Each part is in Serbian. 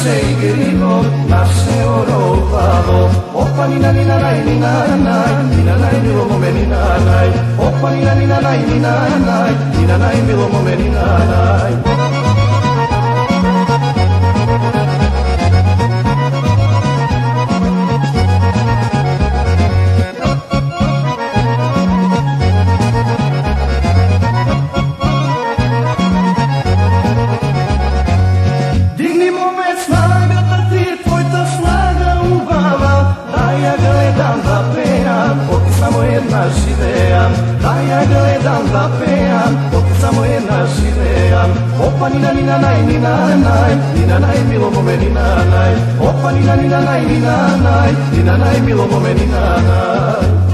naše igrino, naše orovalo. Opa nina nina naj, nina naj, nina naj, milo mome nina naj. Opa nina nina naj, nina naj, nina naj, milo mome nina naj. Živeam, da ja gledam da pejam, dok samo jedna živeam. Opa nina nina naj, nina naj, nina naj, milo mome nina naj. Opa nina nina naj, nina naj, nina naj, milo mome nina naj.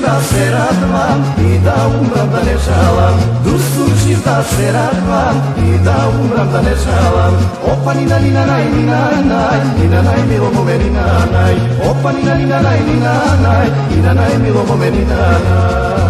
Da se radvam i da umram da ne žalam. Dušu živ da se radvam i da umram da ne žalam. Opa nina nina naj, nina naj, nina naj, milo mome nina naj. Opa nina nina naj, nina naj, nina naj, milo mome nina naj.